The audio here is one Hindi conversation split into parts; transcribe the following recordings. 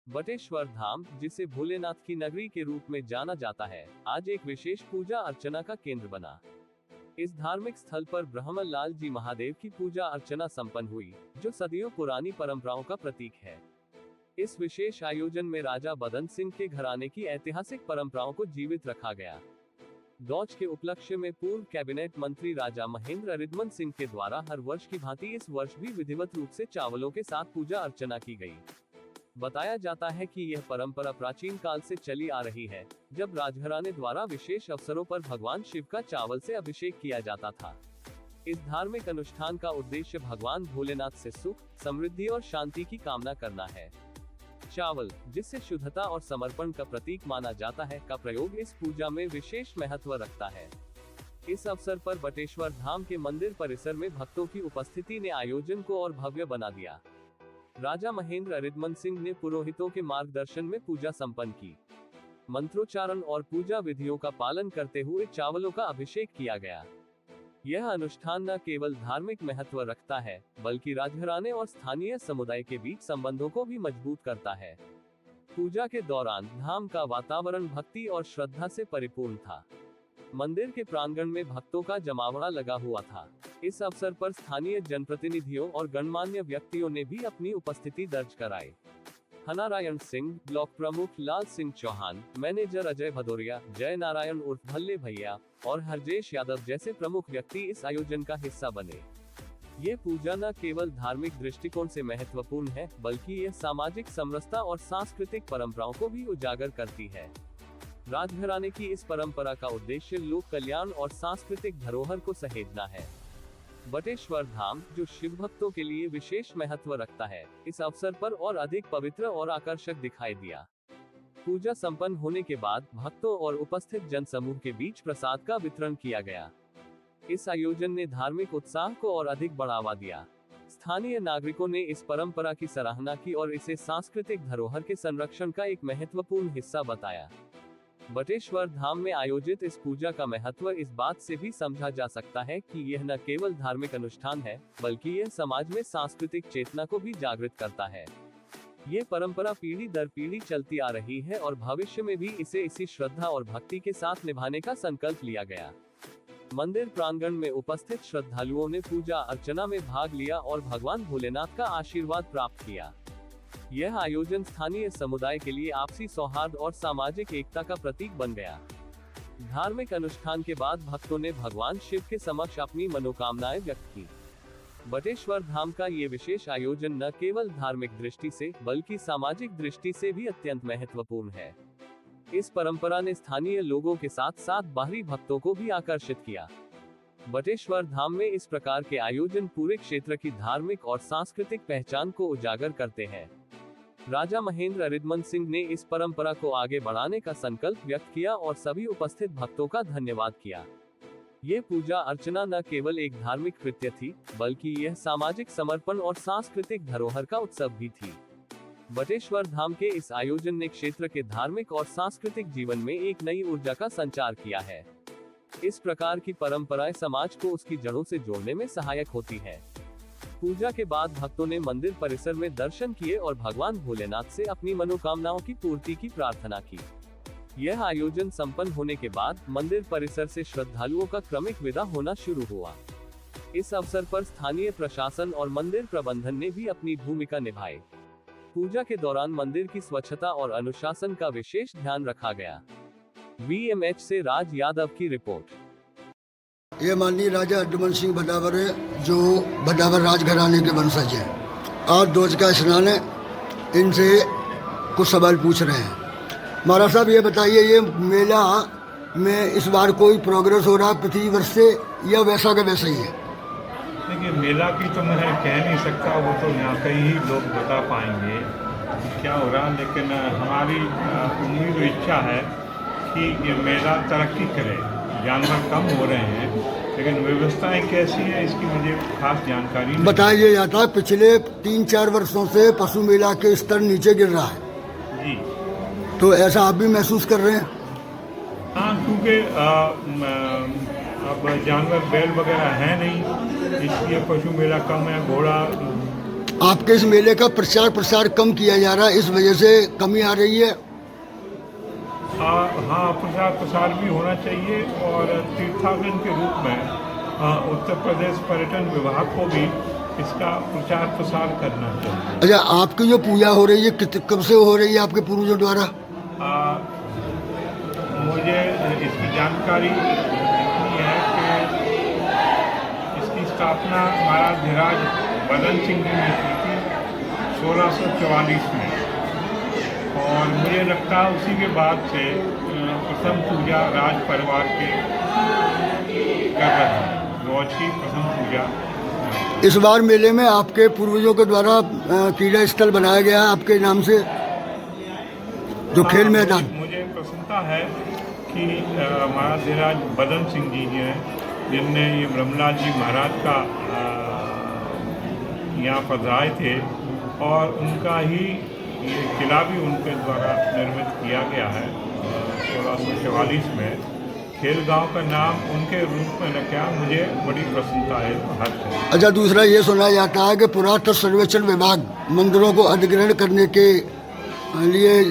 बटेश्वर धाम, जिसे भोलेनाथ की नगरी के रूप में जाना जाता है, आज एक विशेष पूजा अर्चना का केंद्र बना। इस धार्मिक स्थल पर ब्रह्मन लाल जी महादेव की पूजा अर्चना संपन्न हुई, जो सदियों पुरानी परंपराओं का प्रतीक है। इस विशेष आयोजन में राजा बदन सिंह के घराने की ऐतिहासिक परंपराओं को जीवित रखा गया। डॉज के उपलक्ष्य में पूर्व कैबिनेट मंत्री राजा महेंद्र रिदमन सिंह के द्वारा हर वर्ष की भांति इस वर्ष भी विधिवत रूप से चावलों के साथ पूजा अर्चना की गई। बताया जाता है कि यह परंपरा प्राचीन काल से चली आ रही है, जब राजघराने द्वारा विशेष अवसरों पर भगवान शिव का चावल से अभिषेक किया जाता था। इस धार्मिक अनुष्ठान का उद्देश्य भगवान भोलेनाथ से सुख, समृद्धि और शांति की कामना करना है। चावल, जिसे शुद्धता और समर्पण का प्रतीक माना जाता है, का प्रयोग इस पूजा में विशेष महत्व रखता है। इस अवसर पर बटेश्वर धाम के मंदिर परिसर में भक्तों की उपस्थिति ने आयोजन को और भव्य बना दिया। राजा महेंद्र रिदमन सिंह ने पुरोहितों के मार्गदर्शन में पूजा संपन्न की। मंत्रोच्चारण और पूजा विधियों का पालन करते हुए चावलों का अभिषेक किया गया। यह अनुष्ठान न केवल धार्मिक महत्व रखता है, बल्कि राजघराने और स्थानीय समुदाय के बीच संबंधों को भी मजबूत करता है। पूजा के दौरान धाम का वातावरण भक्ति और श्रद्धा से परिपूर्ण था। मंदिर के प्रांगण में भक्तों का जमावड़ा लगा हुआ था। इस अवसर पर स्थानीय जनप्रतिनिधियों और गणमान्य व्यक्तियों ने भी अपनी उपस्थिति दर्ज कराई। हनारायण सिंह, ब्लॉक प्रमुख लाल सिंह चौहान, मैनेजर अजय भदौरिया, जय नारायण उर्फ भल्ले भैया और हरजेश यादव जैसे प्रमुख व्यक्ति इस आयोजन का हिस्सा बने। ये पूजा न केवल धार्मिक दृष्टिकोण से महत्वपूर्ण है, बल्कि यह सामाजिक समरसता और सांस्कृतिक परंपराओं को भी उजागर करती है। राजघराने की इस परंपरा का उद्देश्य लोक कल्याण और सांस्कृतिक धरोहर को सहेजना है। बटेश्वर धाम, जो शिव भक्तों के लिए विशेष महत्व रखता है, इस अवसर पर और अधिक पवित्र और आकर्षक दिखाई दिया। पूजा संपन्न होने के बाद भक्तों और उपस्थित जनसमूह के बीच प्रसाद का वितरण किया गया। इस आयोजन ने धार्मिक उत्साह को और अधिक बढ़ावा दिया। स्थानीय नागरिकों ने इस परंपरा की सराहना की और इसे सांस्कृतिक धरोहर के संरक्षण का एक महत्वपूर्ण हिस्सा बताया। बटेश्वर धाम में आयोजित इस पूजा का महत्व इस बात से भी समझा जा सकता है कि यह न केवल धार्मिक अनुष्ठान है, बल्कि यह समाज में सांस्कृतिक चेतना को भी जागृत करता है। ये परंपरा पीढ़ी दर पीढ़ी चलती आ रही है और भविष्य में भी इसे इसी श्रद्धा और भक्ति के साथ निभाने का संकल्प लिया गया। मंदिर प्रांगण में उपस्थित श्रद्धालुओं ने पूजा अर्चना में भाग लिया और भगवान भोलेनाथ का आशीर्वाद प्राप्त किया। यह आयोजन स्थानीय समुदाय के लिए आपसी सौहार्द और सामाजिक एकता का प्रतीक बन गया। धार्मिक अनुष्ठान के बाद भक्तों ने भगवान शिव के समक्ष अपनी मनोकामनाएं व्यक्त की। बटेश्वर धाम का ये विशेष आयोजन न केवल धार्मिक दृष्टि से, बल्कि सामाजिक दृष्टि से भी अत्यंत महत्वपूर्ण है। इस परंपरा ने स्थानीय लोगों के साथ साथ बाहरी भक्तों को भी आकर्षित किया। बटेश्वर धाम में इस प्रकार के आयोजन पूरे क्षेत्र की धार्मिक और सांस्कृतिक पहचान को उजागर करते हैं। राजा महेंद्र रिदमन सिंह ने इस परंपरा को आगे बढ़ाने का संकल्प व्यक्त किया और सभी उपस्थित भक्तों का धन्यवाद किया। ये पूजा अर्चना न केवल एक धार्मिक कृत्य थी, बल्कि यह सामाजिक समर्पण और सांस्कृतिक धरोहर का उत्सव भी थी। बटेश्वर धाम के इस आयोजन ने क्षेत्र के धार्मिक और सांस्कृतिक जीवन में एक नई ऊर्जा का संचार किया है। इस प्रकार की परंपराएं समाज को उसकी जड़ों से जोड़ने में सहायक होती है। पूजा के बाद भक्तों ने मंदिर परिसर में दर्शन किए और भगवान भोलेनाथ से अपनी मनोकामनाओं की पूर्ति की प्रार्थना की। यह आयोजन संपन्न होने के बाद मंदिर परिसर से श्रद्धालुओं का क्रमिक विदा होना शुरू हुआ। इस अवसर पर स्थानीय प्रशासन और मंदिर प्रबंधन ने भी अपनी भूमिका निभाई। पूजा के दौरान मंदिर की स्वच्छता और अनुशासन का विशेष ध्यान रखा गया। VMH से राज यादव की रिपोर्ट। ये माननीय राजा रिदमन सिंह भदावर है, जो भदावर राजघराने के वंशज हैं। आज डोज का स्नान है, इनसे कुछ सवाल पूछ रहे हैं। महाराज साहब, ये बताइए, ये मेला में इस बार कोई प्रोग्रेस हो रहा प्रति वर्ष से, या वैसा का वैसा ही है? देखिए, मेला की तो मैं कह नहीं सकता, वो तो यहाँ के ही लोग बता पाएंगे क्या हो रहा, लेकिन हमारी उम्मीद और इच्छा है कि ये मेला तरक्की करे। जानवर कम हो रहे हैं, लेकिन व्यवस्थाएं कैसी है इसकी मुझे खास जानकारी नहीं। बताया जाता है पिछले 3-4 वर्षों से पशु मेला के स्तर नीचे गिर रहा है जी, तो ऐसा आप भी महसूस कर रहे हैं? हाँ, क्योंकि अब जानवर बैल वगैरह है नहीं, इसलिए पशु मेला कम है। घोड़ा आपके इस मेले का प्रचार प्रसार कम किया जा रहा है, इस वजह से कमी आ रही है। हाँ, प्रचार प्रसार भी होना चाहिए और तीर्थाटन के रूप में उत्तर प्रदेश पर्यटन विभाग को भी इसका प्रचार प्रसार करना चाहिए। अच्छा, आपकी जो पूजा हो रही है कब से हो रही है आपके पूर्वजों द्वारा? मुझे इसकी जानकारी इतनी है कि इसकी स्थापना महाराज धीराज बदन सिंह जी ने की थी 1644 में, और मुझे लगता है उसी के बाद से प्रथम पूजा राज परिवार के कर रहे हैं। गौज की प्रथम पूजा इस बार मेले में आपके पूर्वजों के द्वारा क्रीड़ा स्थल बनाया गया है आपके नाम से, जो खेल मैदान। मुझे प्रसन्नता है कि महाराज धीराज बदन सिंह जी हैं, जिनने ये ब्रह्मलाल जी महाराज का यहाँ पधराए थे, और उनका ही ये किला भी उनके द्वारा निर्मित किया गया है 1644 में। खेल गांव का नाम उनके रूप में रखा, मुझे बड़ी प्रसन्नता है, हर्ष है। अच्छा, दूसरा ये सुना जाता है कि पुरातत्व सर्वेक्षण विभाग मंदिरों को अधिग्रहण करने के लिए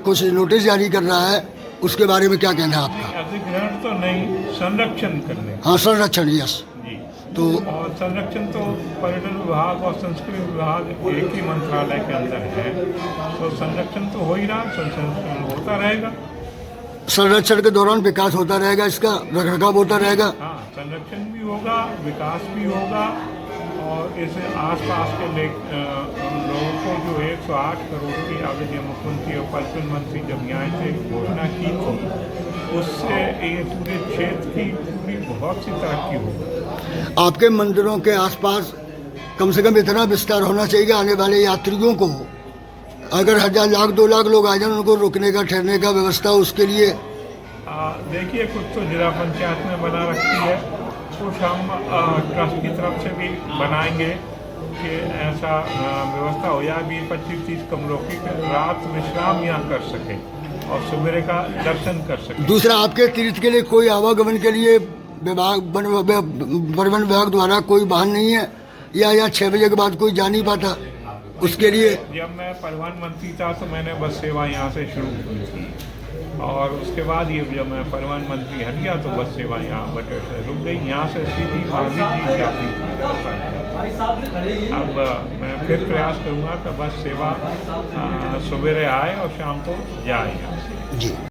कुछ नोटिस जारी कर रहा है, उसके बारे में क्या कहना है आपका? अधिग्रहण तो नहीं, संरक्षण करने। हाँ, संरक्षण, यस। जी, तो और संरक्षण तो पर्यटन विभाग और संस्कृति विभाग एक ही मंत्रालय के अंदर है, तो संरक्षण तो हो ही रहा, संरक्षण होता रहेगा। संरक्षण के दौरान विकास होता रहेगा, इसका रखरखाव होता रहेगा। हाँ, संरक्षण भी होगा, विकास भी होगा, और इस आसपास के लोगों को जो 108 करोड़ की आगे मुख्यमंत्री और पर्यटन मंत्री जब यहाँ से घोषणा की थी, उससे ये पूरे क्षेत्र की पूरी बहुत सी तरक्की होगी। आपके मंदिरों के आसपास कम से कम इतना विस्तार होना चाहिए आने वाले यात्रियों को, अगर 1000 लाख 2 लाख लोग आ जाए, उनको रुकने का ठहरने का व्यवस्था उसके लिए। देखिए, कुछ तो जिला पंचायत ने बना रखी है, कुछ हम ट्रस्ट की तरफ से भी बनाएंगे कि ऐसा व्यवस्था हो जाए 20-25-30 कमरों की, रात विश्राम यहाँ कर सके और सवेरे का दर्शन कर सके। दूसरा, आपके तीर्थ के लिए कोई आवागमन के लिए परिवहन विभाग द्वारा कोई वाहन नहीं है, या 6 बजे के बाद कोई जा नहीं पाता, उसके लिए? जब मैं परिवहन मंत्री था तो मैंने बस सेवा यहाँ से शुरू की थी, और उसके बाद ये जब मैं परिवहन मंत्री हट गया तो बस सेवा यहाँ बटे से रुक गई। यहाँ से सीधी महावीर जी जाती थी। अब मैं फिर प्रयास करूँगा कि बस सेवा सवेरे आए और शाम को जाए यहाँ से। जी।